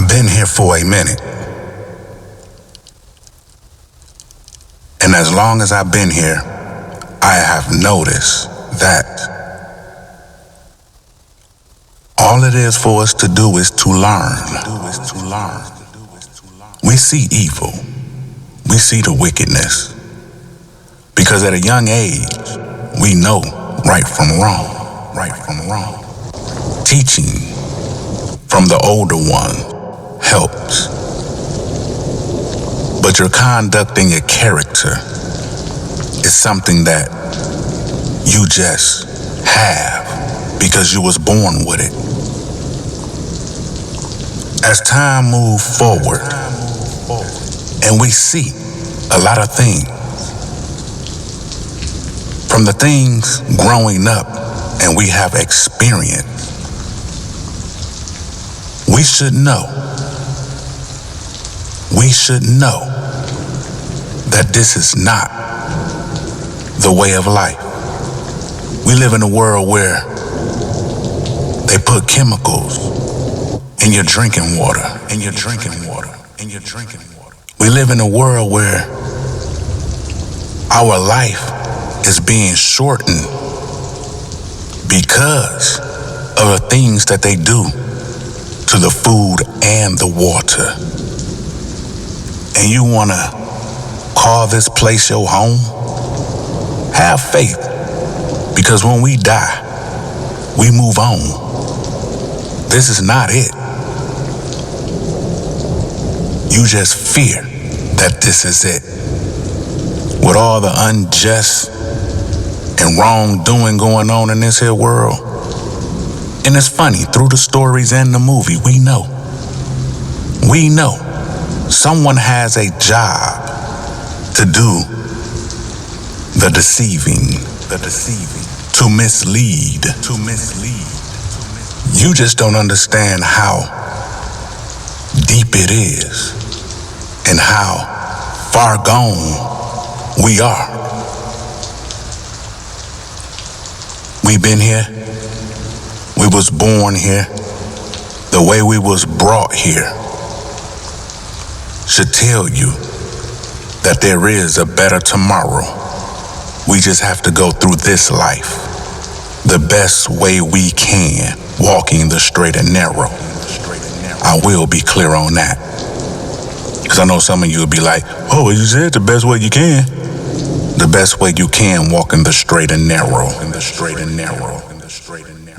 been here for a minute. And as long as I've been here, I have noticed that all it is for us to do is to learn. We see evil. We see the wickedness. Because at a young age, we know right from wrong. Teaching from the older one helps. But your conduct and your character is something that you just have because you was born with it. As time moves forward and we see a lot of things, from the things growing up and we have experience, we should know that this is not the way of life. We live in a world where they put chemicals in your drinking water. We live in a world where our life is being shortened because of the things that they do to the food and the water. And you want to call this place your home? Have faith, because when we die, we move on. This is not it. You just fear that this is it. With all the unjust and wrongdoing going on in this here world. And it's funny, through the stories and the movie, we know someone has a job to do the deceiving, to mislead. You just don't understand how deep it is and how far gone we are. We've been here. We was born here. The way we was brought here should tell you that there is a better tomorrow. We just have to go through this life the best way we can, walking the straight and narrow. I will be clear on that. Because I know some of you will be like, oh, you said the best way you can. The best way you can, walking the straight and narrow.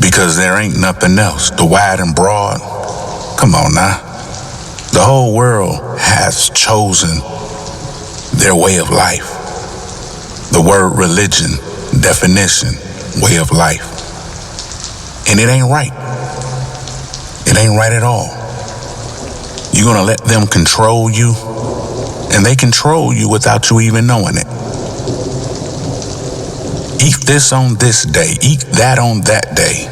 Because there ain't nothing else. The wide and broad, come on now. The whole world has chosen their way of life. The word religion, definition, way of life. And it ain't right. It ain't right at all. You're gonna let them control you, and they control you without you even knowing it. Eat this on this day, eat that on that day.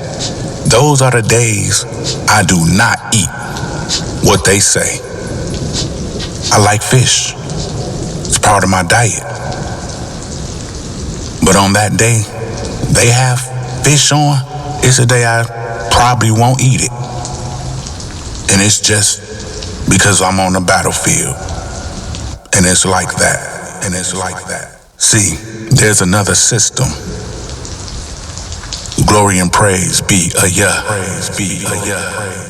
Those are the days I do not eat what they say. I like fish. It's part of my diet. But on that day, they have fish on, it's a day I probably won't eat it. And it's just because I'm on the battlefield. And it's like that. See, there's another system. Glory and praise be Ehyeh.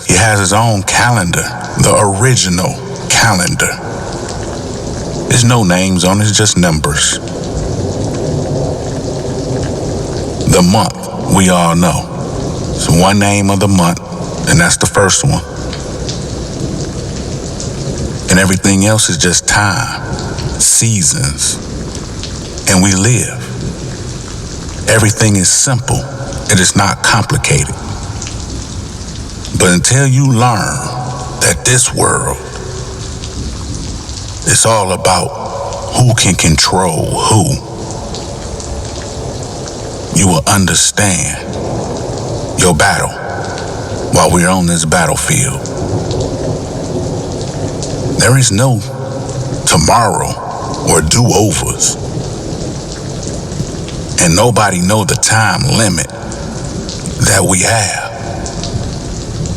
He has his own calendar, the original calendar. There's no names on it, it's just numbers. The month, we all know. It's one name of the month, and that's the first one. And everything else is just time, seasons, and we live. Everything is simple. It is not complicated. But until you learn that this world is all about who can control who, you will understand your battle while we're on this battlefield. There is no tomorrow or do-overs. And nobody know the time limit that we have.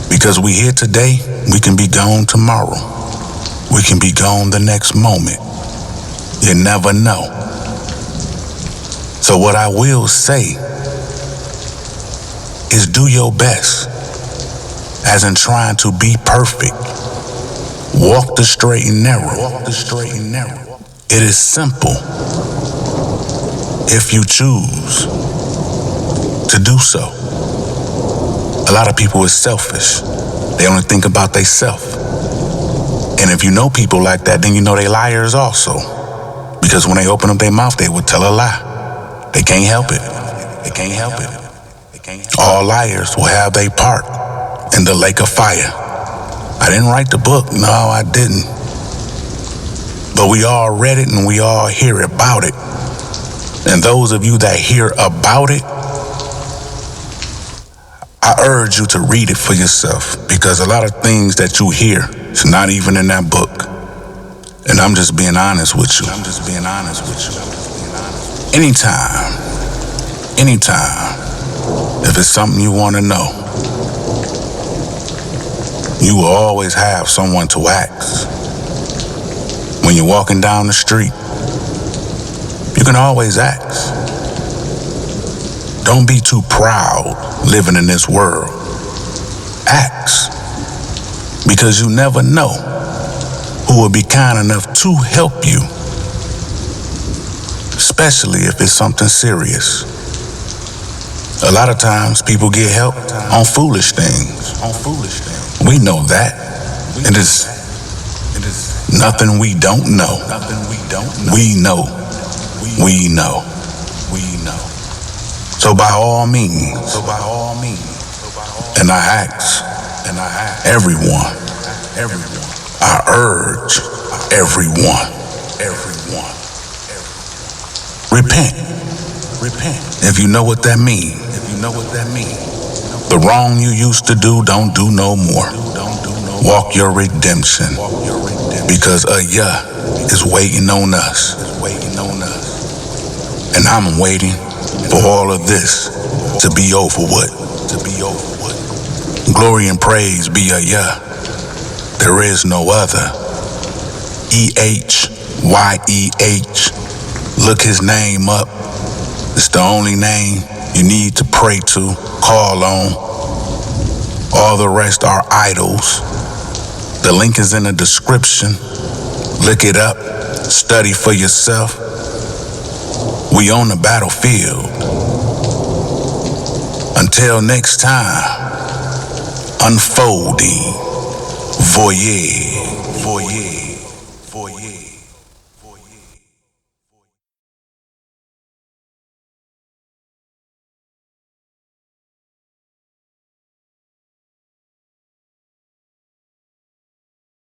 Because we here today we can be gone tomorrow. We can be gone the next moment. You never know. So what I will say is do your best, as in trying to be perfect. Walk the straight and narrow. Walk the straight and narrow. It is simple if you choose to do so. A lot of people is selfish. They only think about theyself. And if you know people like that, then you know they liars also. Because when they open up their mouth, they would tell a lie. They can't help it. They can't help it. All liars will have their part in the lake of fire. I didn't write the book. No, I didn't. But we all read it and we all hear about it. And those of you that hear about it, I urge you to read it for yourself, because a lot of things that you hear is not even in that book. And I'm just being honest with you. Anytime, if it's something you want to know, you will always have someone to ask. When you're walking down the street, you can always ask. Don't be too proud living in this world. Ask. Because you never know who will be kind enough to help you. Especially if it's something serious. A lot of times people get help on foolish things. We know that. It is nothing we don't know. We know. So by all means, and I ask everyone, I urge everyone, repent. If you know what that means. The wrong you used to do, don't do no more. Walk your redemption. Because Ehyeh is waiting on us. And I'm waiting for all of this to be over with. Glory and praise be Ehyeh. There is no other. Ehyeh. Look his name up. It's the only name you need to pray to, call on. All the rest are idols. The link is in the description. Look it up. Study for yourself. We on the battlefield. Until next time, unfolding voyage.